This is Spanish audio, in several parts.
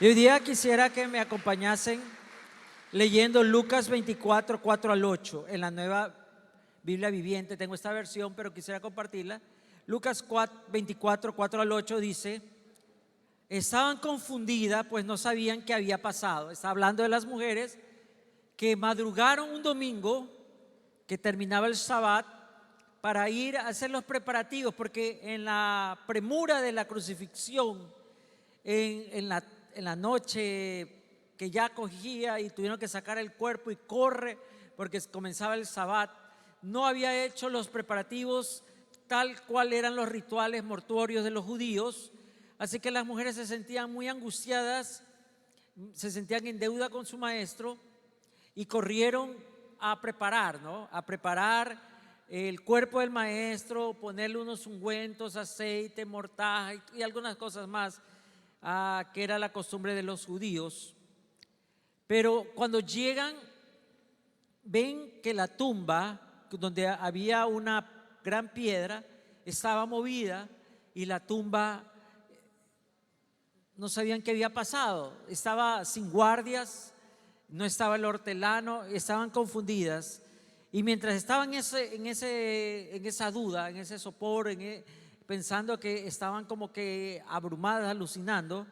Y hoy día quisiera que me acompañasen leyendo Lucas 24, 4 al 8, en la Nueva Biblia Viviente. Tengo esta versión, pero quisiera compartirla. Lucas 24, 4 al 8 dice: estaban confundidas, pues no sabían qué había pasado. Está hablando de las mujeres que madrugaron un domingo, que terminaba el Sabbat, para ir a hacer los preparativos, porque en la premura de la crucifixión, en la noche que ya cogía y tuvieron que sacar el cuerpo y corre porque comenzaba el Sabbat, no había hecho los preparativos tal cual eran los rituales mortuorios de los judíos. Así que las mujeres se sentían muy angustiadas, se sentían en deuda con su maestro y corrieron a preparar, a preparar el cuerpo del maestro, ponerle unos ungüentos, aceite, mortaja y algunas cosas más, que era la costumbre de los judíos. Pero cuando llegan, ven que la tumba, donde había una gran piedra, estaba movida y la tumba no sabían qué había pasado. Estaba sin guardias, no estaba el hortelano, estaban confundidas. Y mientras estaban en esa duda, en ese sopor, pensando que estaban como que abrumadas, alucinando,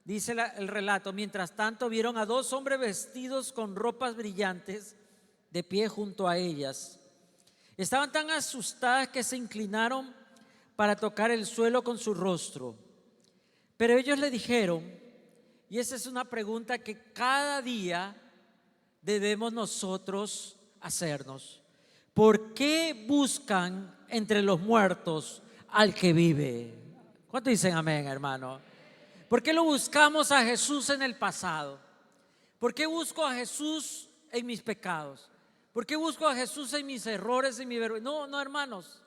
dice el relato: mientras tanto vieron a dos hombres vestidos con ropas brillantes de pie junto a ellas. Estaban tan asustadas que se inclinaron para tocar el suelo con su rostro. Pero ellos le dijeron, y esa es una pregunta que cada día debemos nosotros hacernos: ¿por qué buscan entre los muertos al que vive? ¿Cuánto dicen amén, hermano? ¿Por qué lo buscamos a Jesús en el pasado? ¿Por qué busco a Jesús en mis pecados? ¿Por qué busco a Jesús en mis errores, en mi vergüenza? No, hermanos.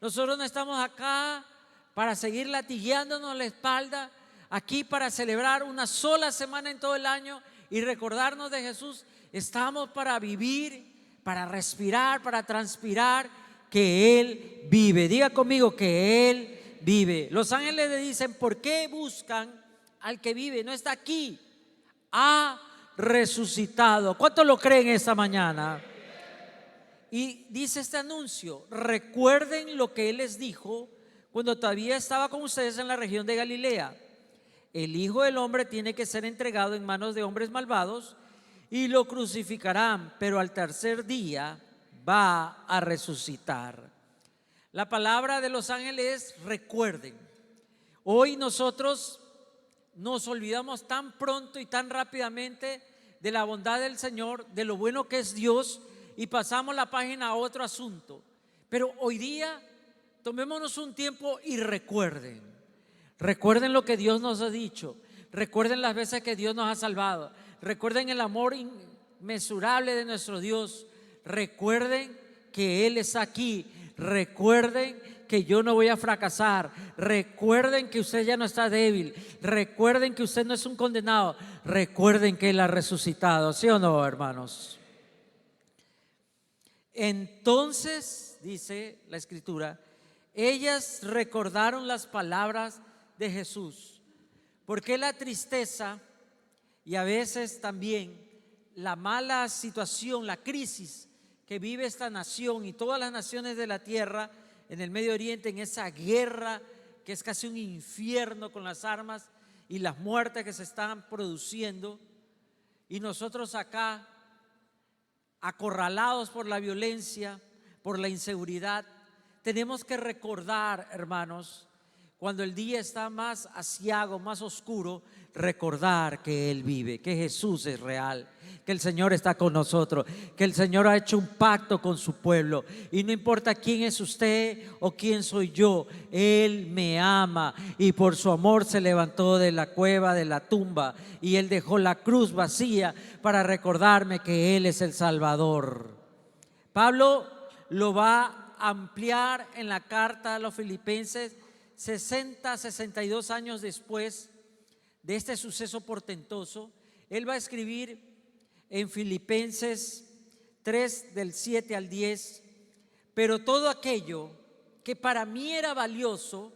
Nosotros no estamos acá para seguir latigueándonos la espalda, aquí para celebrar una sola semana en todo el año y recordarnos de Jesús. Estamos para vivir, para respirar, para transpirar, que Él vive. Diga conmigo que Él vive. Los ángeles le dicen: ¿por qué buscan al que vive? No está aquí, ha resucitado. ¿Cuántos lo creen esta mañana? Y dice este anuncio: recuerden lo que Él les dijo cuando todavía estaba con ustedes en la región de Galilea. El Hijo del Hombre tiene que ser entregado en manos de hombres malvados y lo crucificarán, pero al tercer día va a resucitar. La palabra de los ángeles es: recuerden. Hoy nosotros nos olvidamos tan pronto y tan rápidamente de la bondad del Señor, de lo bueno que es Dios, y pasamos la página a otro asunto. Pero hoy día tomémonos un tiempo y recuerden lo que Dios nos ha dicho, recuerden las veces que Dios nos ha salvado, recuerden el amor inmesurable de nuestro Dios, recuerden que Él está aquí, recuerden que yo no voy a fracasar, recuerden que usted ya no está débil, recuerden que usted no es un condenado, recuerden que Él ha resucitado. ¿Sí o no, hermanos? Entonces, dice la Escritura, ellas recordaron las palabras de Jesús. Porque la tristeza y a veces también la mala situación, la crisis que vive esta nación y todas las naciones de la tierra en el Medio Oriente, en esa guerra que es casi un infierno con las armas y las muertes que se están produciendo, y nosotros acá acorralados por la violencia, por la inseguridad, tenemos que recordar, hermanos, cuando el día está más aciago, más oscuro, recordar que Él vive, que Jesús es real, que el Señor está con nosotros, que el Señor ha hecho un pacto con su pueblo. Y no importa quién es usted o quién soy yo, Él me ama y por su amor se levantó de la cueva, de la tumba, y Él dejó la cruz vacía para recordarme que Él es el Salvador. Pablo lo va a ampliar en la carta a los Filipenses 62 años después de este suceso portentoso. Él va a escribir en Filipenses 3 del 7 al 10: pero todo aquello que para mí era valioso,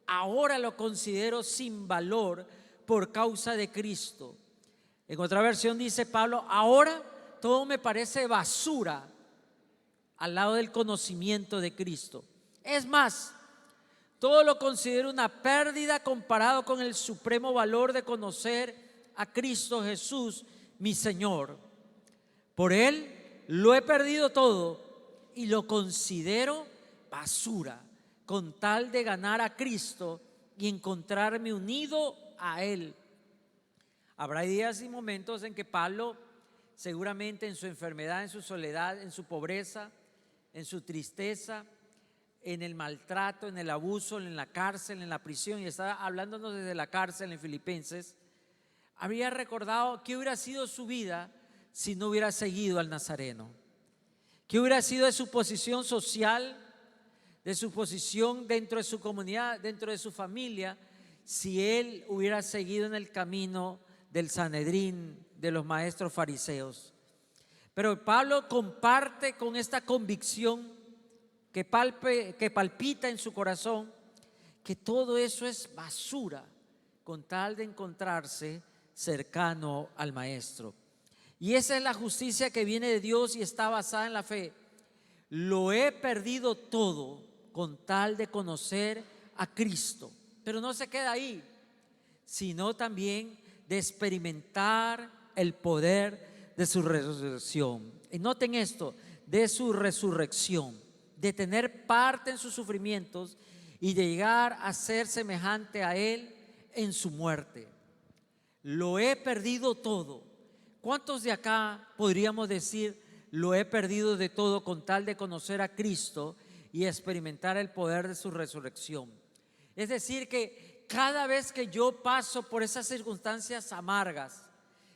ahora lo considero sin valor por causa de Cristo. En otra versión dice Pablo: ahora todo me parece basura al lado del conocimiento de Cristo. Es más, todo lo considero una pérdida comparado con el supremo valor de conocer a Cristo Jesús, mi Señor. Por Él lo he perdido todo y lo considero basura, con tal de ganar a Cristo y encontrarme unido a Él. Habrá días y momentos en que Pablo, seguramente en su enfermedad, en su soledad, en su pobreza, en su tristeza, en el maltrato, en el abuso, en la cárcel, en la prisión, y estaba hablándonos desde la cárcel en Filipenses, habría recordado qué hubiera sido su vida si no hubiera seguido al Nazareno, qué hubiera sido de su posición social, de su posición dentro de su comunidad, dentro de su familia, si él hubiera seguido en el camino del Sanedrín, de los maestros fariseos. Pero Pablo comparte con esta convicción que palpita en su corazón, que todo eso es basura con tal de encontrarse cercano al Maestro. Y esa es la justicia que viene de Dios y está basada en la fe. Lo he perdido todo con tal de conocer a Cristo. Pero no se queda ahí, sino también de experimentar el poder de su resurrección. Y noten esto, de su resurrección, de tener parte en sus sufrimientos y de llegar a ser semejante a Él en su muerte. Lo he perdido todo. ¿Cuántos de acá podríamos decir: lo he perdido de todo con tal de conocer a Cristo y experimentar el poder de su resurrección? Es decir, que cada vez que yo paso por esas circunstancias amargas,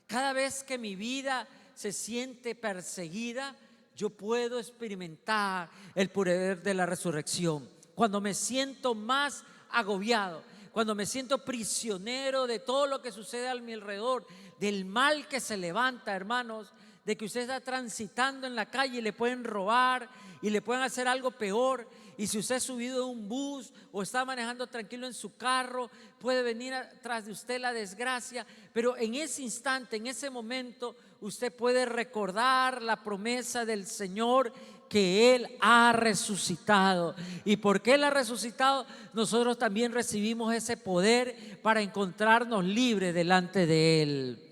cada vez que mi vida se siente perseguida, yo puedo experimentar el poder de la resurrección. Cuando me siento más agobiado, cuando me siento prisionero de todo lo que sucede a mi alrededor, del mal que se levanta, hermanos, de que usted está transitando en la calle y le pueden robar y le pueden hacer algo peor. Y si usted ha subido de un bus o está manejando tranquilo en su carro, puede venir atrás de usted la desgracia. Pero en ese instante, en ese momento, usted puede recordar la promesa del Señor, que Él ha resucitado. Y porque Él ha resucitado, nosotros también recibimos ese poder para encontrarnos libres delante de Él.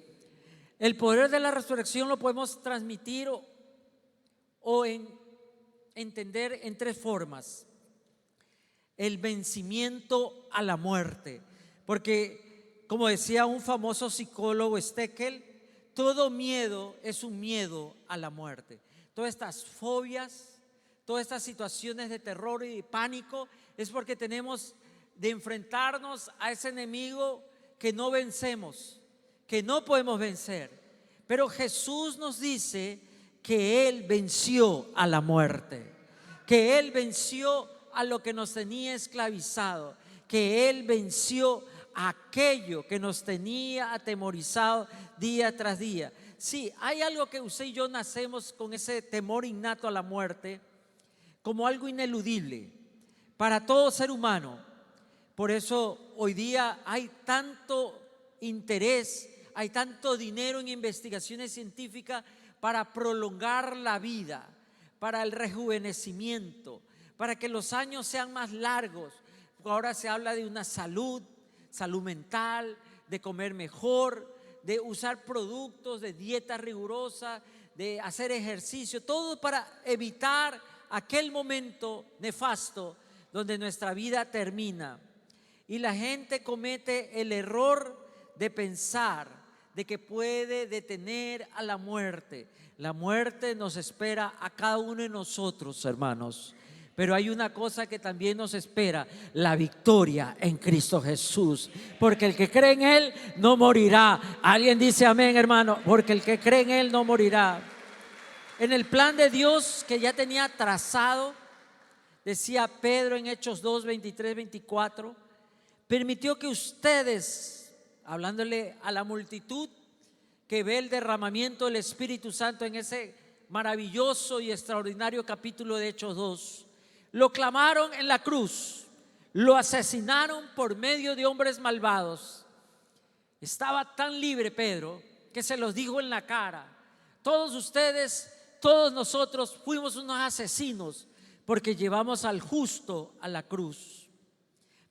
El poder de la resurrección lo podemos transmitir o entender en tres formas. El vencimiento a la muerte, porque como decía un famoso psicólogo, Steckel, todo miedo es un miedo a la muerte. Todas estas fobias, todas estas situaciones de terror y de pánico es porque tenemos de enfrentarnos a ese enemigo que no vencemos, que no podemos vencer. Pero Jesús nos dice que Él venció a la muerte, que Él venció a lo que nos tenía esclavizado, que Él venció a aquello que nos tenía atemorizado día tras día. Sí, hay algo que usted y yo nacemos con ese temor innato a la muerte, como algo ineludible para todo ser humano. Por eso hoy día hay tanto interés, hay tanto dinero en investigaciones científicas para prolongar la vida, para el rejuvenecimiento, para que los años sean más largos. Ahora se habla de una salud mental, de comer mejor, de usar productos, de dieta rigurosa, de hacer ejercicio, todo para evitar aquel momento nefasto donde nuestra vida termina. Y la gente comete el error de pensar de que puede detener a la muerte. La muerte nos espera a cada uno de nosotros, hermanos. Pero hay una cosa que también nos espera: la victoria en Cristo Jesús. Porque el que cree en Él no morirá. Alguien dice amén, hermano. Porque el que cree en Él no morirá. En el plan de Dios que ya tenía trazado, decía Pedro en Hechos 2, 23, 24, permitió que ustedes, hablándole a la multitud que ve el derramamiento del Espíritu Santo en ese maravilloso y extraordinario capítulo de Hechos 2, lo clamaron en la cruz, lo asesinaron por medio de hombres malvados. Estaba tan libre Pedro que se los dijo en la cara: todos ustedes, todos nosotros fuimos unos asesinos porque llevamos al justo a la cruz.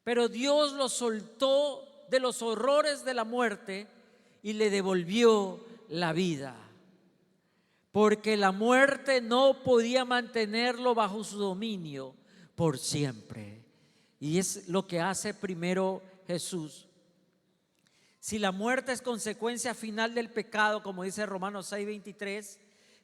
Pero Dios lo soltó de los horrores de la muerte y le devolvió la vida, porque la muerte no podía mantenerlo bajo su dominio por siempre. Y es lo que hace primero Jesús. Si la muerte es consecuencia final del pecado, como dice Romanos 6:23,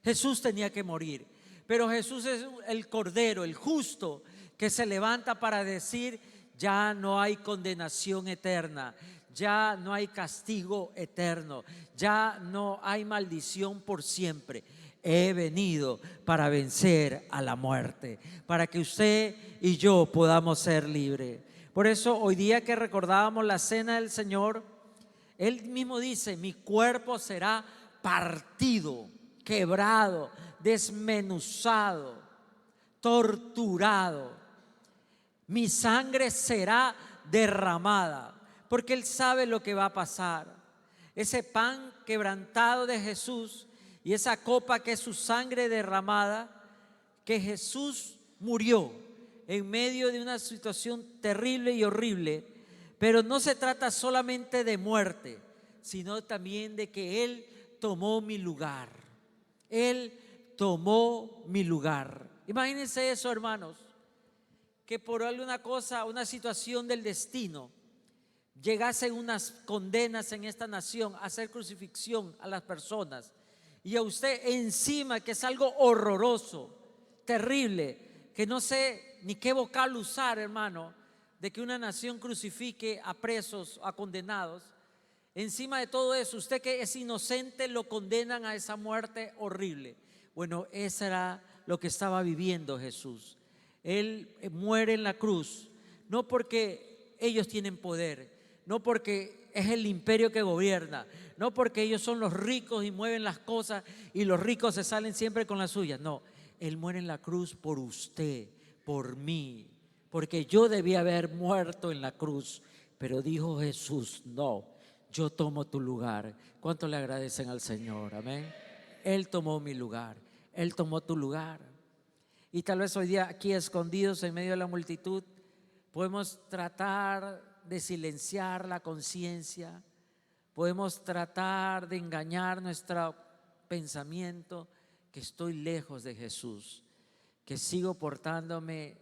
Jesús tenía que morir. Pero Jesús es el Cordero, el justo, que se levanta para decir: ya no hay condenación eterna, ya no hay castigo eterno, ya no hay maldición por siempre. He venido para vencer a la muerte, para que usted y yo podamos ser libres. Por eso hoy día que recordábamos la cena del Señor, Él mismo dice: mi cuerpo será partido, quebrado, desmenuzado, torturado. Mi sangre será derramada, porque Él sabe lo que va a pasar. Ese pan quebrantado de Jesús y esa copa que es su sangre derramada, que Jesús murió en medio de una situación terrible y horrible. Pero no se trata solamente de muerte, sino también de que Él tomó mi lugar. Él tomó mi lugar. Imagínense eso, hermanos, que por alguna cosa, una situación del destino, llegasen unas condenas en esta nación a hacer crucifixión a las personas, y a usted encima, que es algo horroroso, terrible, que no sé ni qué vocal usar, hermano, de que una nación crucifique a presos, a condenados. Encima de todo eso, usted que es inocente, lo condenan a esa muerte horrible. Bueno, eso era lo que estaba viviendo Jesús. Él muere en la cruz, no porque ellos tienen poder, no porque es el imperio que gobierna, no porque ellos son los ricos y mueven las cosas y los ricos se salen siempre con las suyas. No, Él muere en la cruz por usted, por mí, porque yo debía haber muerto en la cruz, pero dijo Jesús: no, yo tomo tu lugar. ¿Cuánto le agradecen al Señor? Amén. Él tomó mi lugar, Él tomó tu lugar. Y tal vez hoy día aquí escondidos en medio de la multitud podemos tratar de silenciar la conciencia, podemos tratar de engañar nuestro pensamiento, que estoy lejos de Jesús, que sigo portándome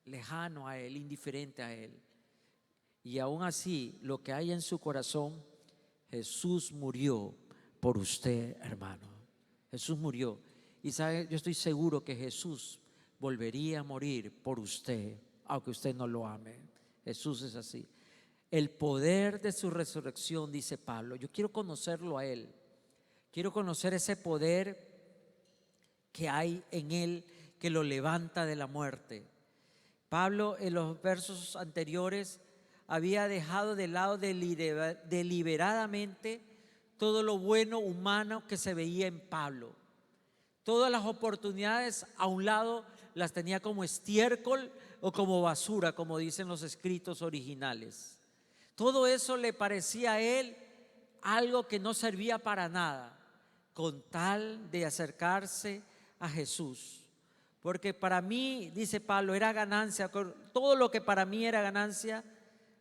lejano a Él, indiferente a Él. Y aún así, lo que hay en su corazón, Jesús murió por usted, hermano. Jesús murió. Y sabe, yo estoy seguro que Jesús volvería a morir por usted, aunque usted no lo ame. Jesús es así. El poder de su resurrección, dice Pablo, yo quiero conocerlo a Él. Quiero conocer ese poder que hay en Él, que lo levanta de la muerte. Pablo, en los versos anteriores, había dejado de lado deliberadamente todo lo bueno humano que se veía en Pablo. Todas las oportunidades a un lado las tenía como estiércol o como basura, como dicen los escritos originales. Todo eso le parecía a él algo que no servía para nada, con tal de acercarse a Jesús. Porque para mí, dice Pablo, era ganancia. Todo lo que para mí era ganancia,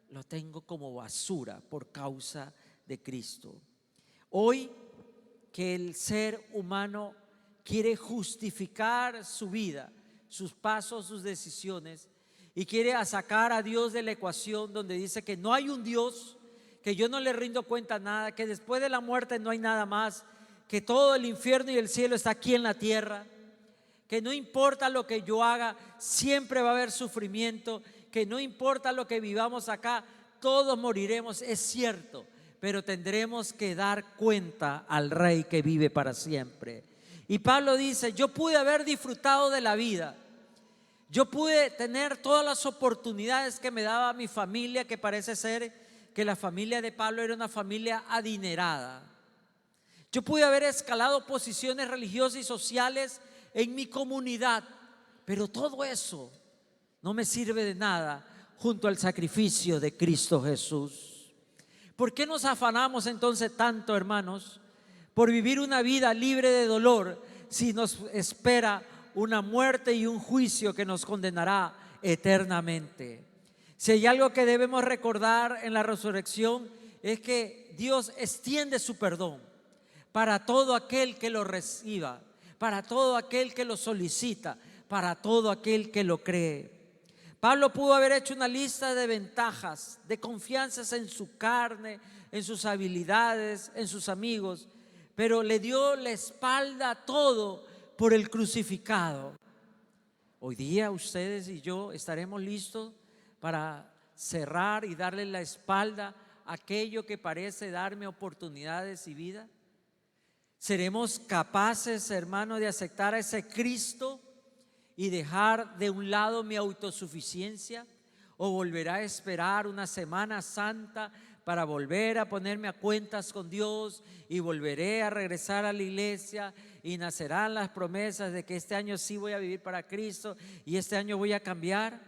lo tengo como basura por causa de Cristo. Hoy que el ser humano quiere justificar su vida, sus pasos, sus decisiones, y quiere sacar a Dios de la ecuación, donde dice que no hay un Dios, que yo no le rindo cuenta a nada, que después de la muerte no hay nada más, que todo el infierno y el cielo está aquí en la tierra, que no importa lo que yo haga, siempre va a haber sufrimiento, que no importa lo que vivamos acá, todos moriremos, es cierto, pero tendremos que dar cuenta al Rey que vive para siempre. Y Pablo dice: yo pude haber disfrutado de la vida, yo pude tener todas las oportunidades que me daba mi familia, que parece ser que la familia de Pablo era una familia adinerada. Yo pude haber escalado posiciones religiosas y sociales en mi comunidad, pero todo eso no me sirve de nada junto al sacrificio de Cristo Jesús. ¿Por qué nos afanamos entonces tanto, hermanos, por vivir una vida libre de dolor si nos espera una muerte y un juicio que nos condenará eternamente? Si hay algo que debemos recordar en la resurrección es que Dios extiende su perdón para todo aquel que lo reciba, para todo aquel que lo solicita, para todo aquel que lo cree. Pablo pudo haber hecho una lista de ventajas, de confianzas en su carne, en sus habilidades, en sus amigos, pero le dio la espalda a todo por el crucificado. Hoy día ustedes y yo estaremos listos para cerrar y darle la espalda a aquello que parece darme oportunidades y vida. ¿Seremos capaces, hermano, de aceptar a ese Cristo y dejar de un lado mi autosuficiencia? ¿O volverá a esperar una Semana Santa para volver a ponerme a cuentas con Dios y volveré a regresar a la iglesia y nacerán las promesas de que este año sí voy a vivir para Cristo y este año voy a cambiar?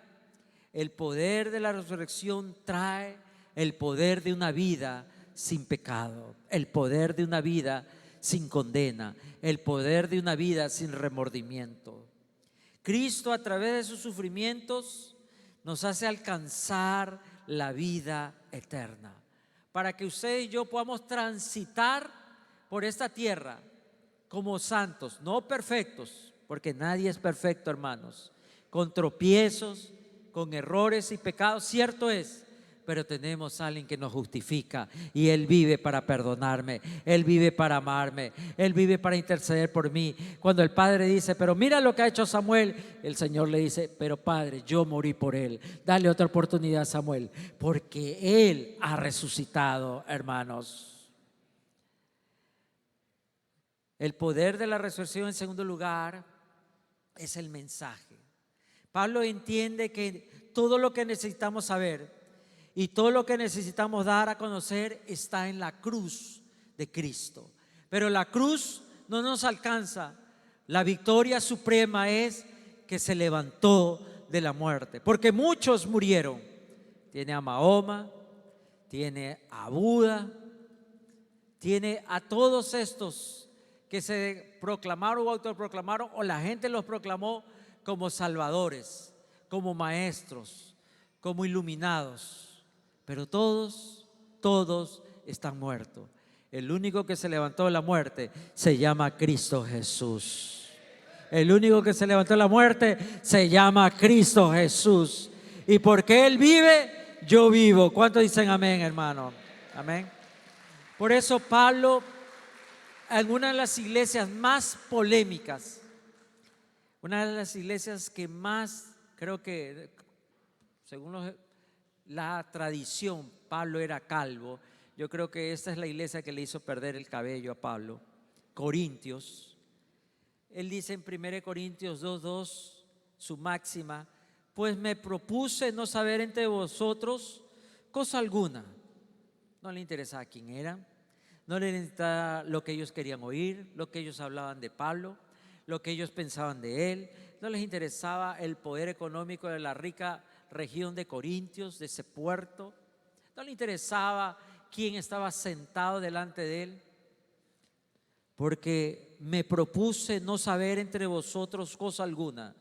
El poder de la resurrección trae el poder de una vida sin pecado, el poder de una vida sin condena, el poder de una vida sin remordimiento. Cristo, a través de sus sufrimientos, nos hace alcanzar la vida eterna, para que usted y yo podamos transitar por esta tierra como santos, no perfectos, porque nadie es perfecto, hermanos, con tropiezos, con errores y pecados, cierto es, pero tenemos a alguien que nos justifica y Él vive para perdonarme, Él vive para amarme, Él vive para interceder por mí. Cuando el Padre dice, pero mira lo que ha hecho Samuel, el Señor le dice, pero Padre, yo morí por él, dale otra oportunidad a Samuel, porque Él ha resucitado, hermanos. El poder de la resurrección, en segundo lugar, es el mensaje. Pablo entiende que todo lo que necesitamos saber y todo lo que necesitamos dar a conocer está en la cruz de Cristo. Pero la cruz no nos alcanza. La victoria suprema es que se levantó de la muerte. Porque muchos murieron. Tiene a Mahoma, tiene a Buda, tiene a todos estos que se proclamaron o autoproclamaron, o la gente los proclamó como salvadores, como maestros, como iluminados. Pero todos están muertos. El único que se levantó de la muerte se llama Cristo Jesús. El único que se levantó de la muerte se llama Cristo Jesús. Y porque Él vive, yo vivo. ¿Cuántos dicen amén, hermano? Amén. Por eso Pablo, en una de las iglesias más polémicas, una de las iglesias que más, creo que según la tradición, Pablo era calvo. Yo creo que esta es la iglesia que le hizo perder el cabello a Pablo. Corintios. Él dice en 1 Corintios 2:2, su máxima: pues me propuse no saber entre vosotros cosa alguna. No le interesaba quién eran, no le interesaba lo que ellos querían oír, lo que ellos hablaban de Pablo, lo que ellos pensaban de él. No les interesaba el poder económico de la rica región de Corintios, de ese puerto. No le interesaba quién estaba sentado delante de él, porque me propuse no saber entre vosotros cosa alguna,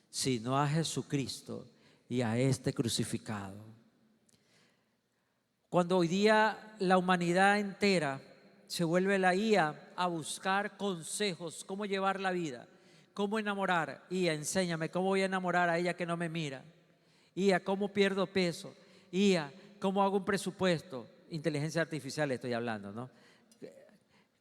sino a Jesucristo y a este crucificado. Cuando hoy día la humanidad entera se vuelve la IA a buscar consejos, cómo llevar la vida, cómo enamorar, IA, enséñame cómo voy a enamorar a ella que no me mira. IA, ¿cómo pierdo peso? IA, ¿cómo hago un presupuesto? Inteligencia artificial estoy hablando, ¿no?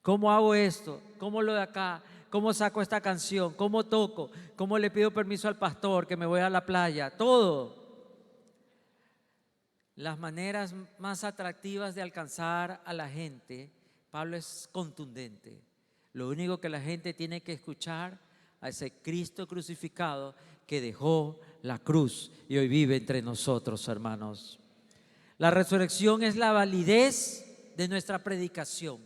¿Cómo hago esto? ¿Cómo lo de acá? ¿Cómo saco esta canción? ¿Cómo toco? ¿Cómo le pido permiso al pastor que me voy a la playa? Todo. Las maneras más atractivas de alcanzar a la gente, Pablo es contundente. Lo único que la gente tiene que escuchar a ese Cristo crucificado que dejó la cruz y hoy vive entre nosotros, hermanos. La resurrección es la validez de nuestra predicación.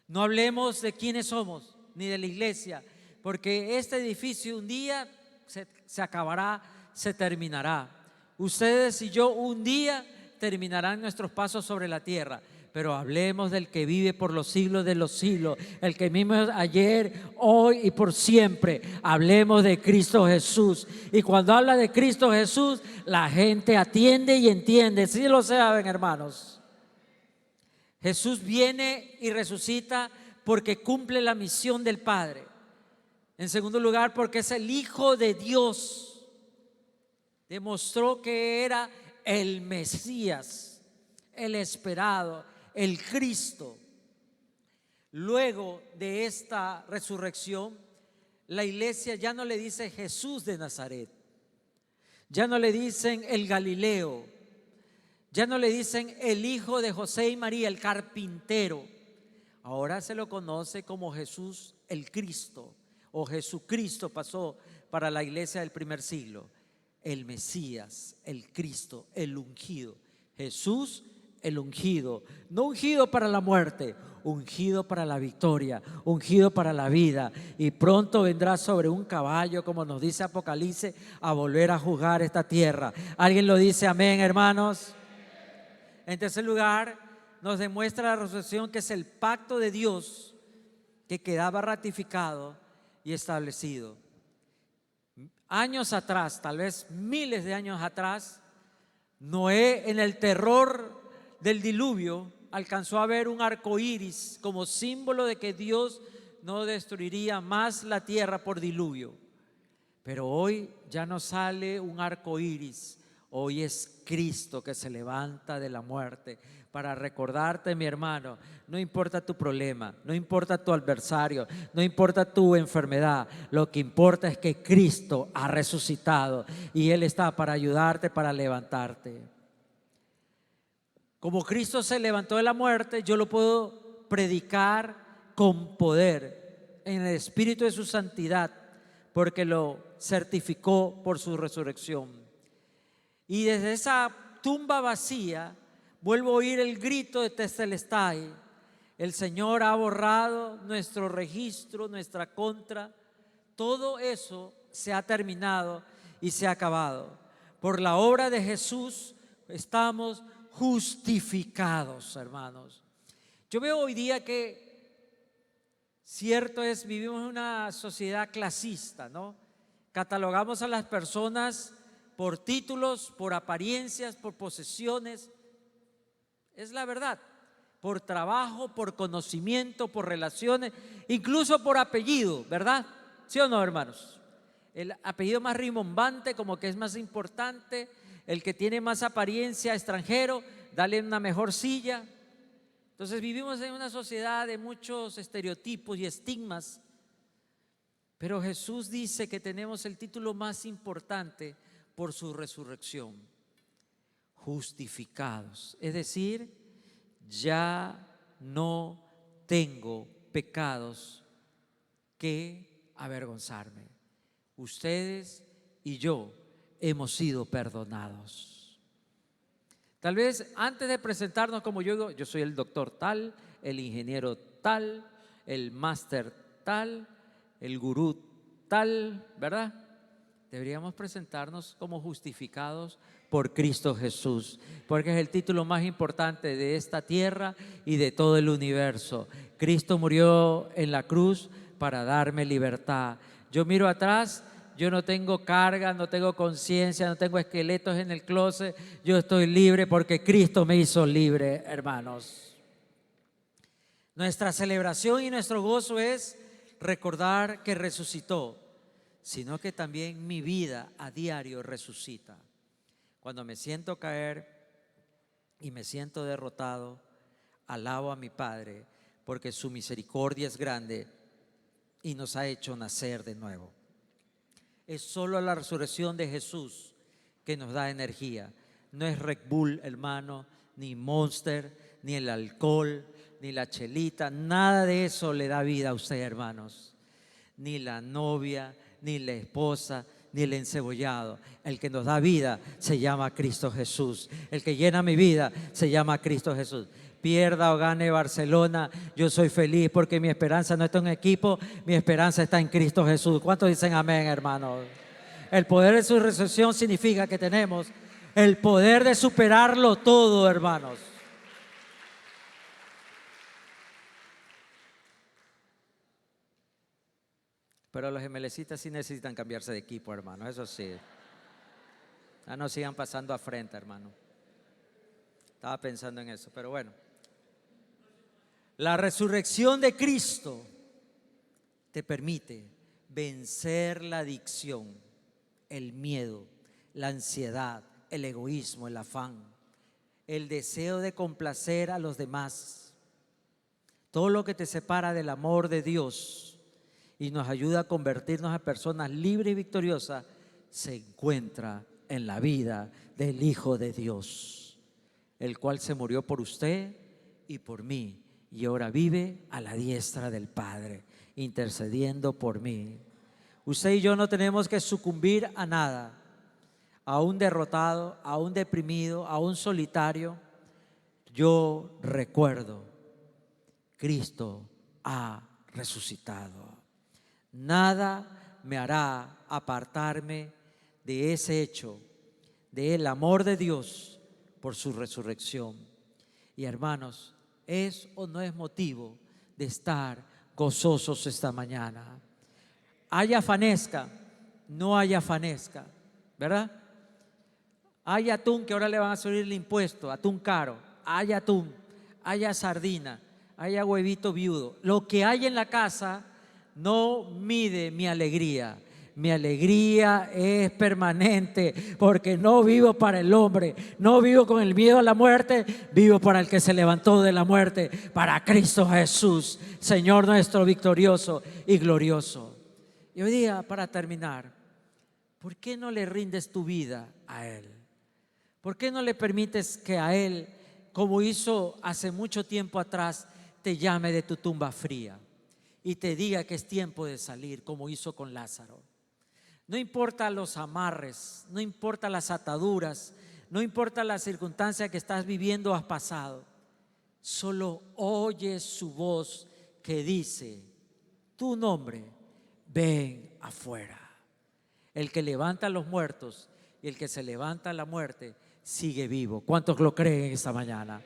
No hablemos de quiénes somos ni de la iglesia, porque este edificio un día se acabará, se terminará. Ustedes y yo un día terminarán nuestros pasos sobre la tierra, pero hablemos del que vive por los siglos de los siglos, el que mismo es ayer, hoy y por siempre. Hablemos de Cristo Jesús. Y cuando habla de Cristo Jesús, la gente atiende y entiende. ¿Sí lo saben, hermanos? Jesús viene y resucita porque cumple la misión del Padre. En segundo lugar, porque es el Hijo de Dios. Demostró que era el Mesías, el esperado, el Cristo. Luego de esta resurrección, la iglesia ya no le dice Jesús de Nazaret, ya no le dicen el Galileo, ya no le dicen el hijo de José y María, el carpintero. Ahora se lo conoce como Jesús el Cristo, o Jesucristo pasó para la iglesia del primer siglo. El Mesías, el Cristo, el ungido. Jesús el ungido, no ungido para la muerte, ungido para la victoria, ungido para la vida. Y pronto vendrá sobre un caballo, como nos dice Apocalipsis, a volver a juzgar esta tierra. ¿Alguien lo dice amén, hermanos? En tercer lugar, nos demuestra la resurrección que es el pacto de Dios que quedaba ratificado y establecido. Años atrás, tal vez miles de años atrás, Noé, en el terror del diluvio, alcanzó a ver un arco iris como símbolo de que Dios no destruiría más la tierra por diluvio. Pero hoy ya no sale un arco iris, hoy es Cristo que se levanta de la muerte para recordarte, mi hermano, no importa tu problema, no importa tu adversario, no importa tu enfermedad, lo que importa es que Cristo ha resucitado y Él está para ayudarte, para levantarte. Como Cristo se levantó de la muerte, yo lo puedo predicar con poder en el Espíritu de su santidad, porque lo certificó por su resurrección. Y desde esa tumba vacía vuelvo a oír el grito de Tetelestai: el Señor ha borrado nuestro registro, nuestra contra. Todo eso se ha terminado y se ha acabado. Por la obra de Jesús estamos justificados, hermanos. Yo veo hoy día que cierto es, vivimos en una sociedad clasista, ¿no? Catalogamos a las personas por títulos, por apariencias, por posesiones. Es la verdad, por trabajo, por conocimiento, por relaciones, incluso por apellido, ¿verdad? ¿Sí o no, hermanos? El apellido más rimbombante, como que es más importante, el que tiene más apariencia, extranjero, dale una mejor silla. Entonces vivimos en una sociedad de muchos estereotipos y estigmas, pero Jesús dice que tenemos el título más importante por su resurrección: justificados, es decir, ya no tengo pecados que avergonzarme. Ustedes y yo hemos sido perdonados. Tal vez antes de presentarnos, como yo digo, yo soy el doctor tal, el ingeniero tal, el máster tal, el gurú tal, ¿verdad? Deberíamos presentarnos como justificados por Cristo Jesús, porque es el título más importante de esta tierra y de todo el universo. Cristo murió en la cruz para darme libertad. Yo miro atrás, yo no tengo carga, no tengo conciencia, no tengo esqueletos en el closet. Yo estoy libre porque Cristo me hizo libre, hermanos. Nuestra celebración y nuestro gozo es recordar que resucitó, sino que también mi vida a diario resucita. Cuando me siento caer y me siento derrotado, alabo a mi Padre, porque su misericordia es grande y nos ha hecho nacer de nuevo. Es solo la resurrección de Jesús que nos da energía. No es Red Bull, hermano, ni Monster, ni el alcohol, ni la chelita. Nada de eso le da vida a usted, hermanos. Ni la novia, ni la esposa, ni el encebollado. El que nos da vida se llama Cristo Jesús. El que llena mi vida se llama Cristo Jesús. Pierda o gane Barcelona, yo soy feliz porque mi esperanza no está en un equipo, mi esperanza está en Cristo Jesús. ¿Cuántos dicen amén, hermanos? El poder de su resurrección significa que tenemos El poder de superarlo todo, hermanos. Pero los gemelecitas sí necesitan cambiarse de equipo, hermano, eso sí. Ya no sigan pasando a frente, hermano. Estaba pensando en eso, pero bueno. La resurrección de Cristo te permite vencer la adicción, el miedo, la ansiedad, el egoísmo, el afán, el deseo de complacer a los demás. Todo lo que te separa del amor de Dios y nos ayuda a convertirnos en personas libres y victoriosas se encuentra en la vida del Hijo de Dios, el cual se murió por usted y por mí y ahora vive a la diestra del Padre, intercediendo por mí. Usted y yo no tenemos que sucumbir a nada, a un derrotado, a un deprimido, a un solitario. Yo recuerdo, Cristo ha resucitado. Nada me hará apartarme de ese hecho, del amor de Dios por su resurrección. Y hermanos, ¿es o no es motivo de estar gozosos esta mañana? Haya fanesca, no haya fanesca, ¿verdad? Hay atún que ahora le van a subir el impuesto, atún caro, hay atún, haya sardina, haya huevito viudo. Lo que hay en la casa no mide mi alegría. Mi alegría es permanente porque no vivo para el hombre, no vivo con el miedo a la muerte, vivo para el que se levantó de la muerte, para Cristo Jesús, Señor nuestro victorioso y glorioso. Y hoy día, para terminar, ¿por qué no le rindes tu vida a Él? ¿Por qué no le permites que a Él, como hizo hace mucho tiempo atrás, te llame de tu tumba fría y te diga que es tiempo de salir, como hizo con Lázaro? No importa los amarres, no importa las ataduras, no importa la circunstancia que estás viviendo o has pasado. Solo oye su voz que dice tu nombre, ven afuera. El que levanta a los muertos y el que se levanta a la muerte sigue vivo. ¿Cuántos lo creen esta mañana?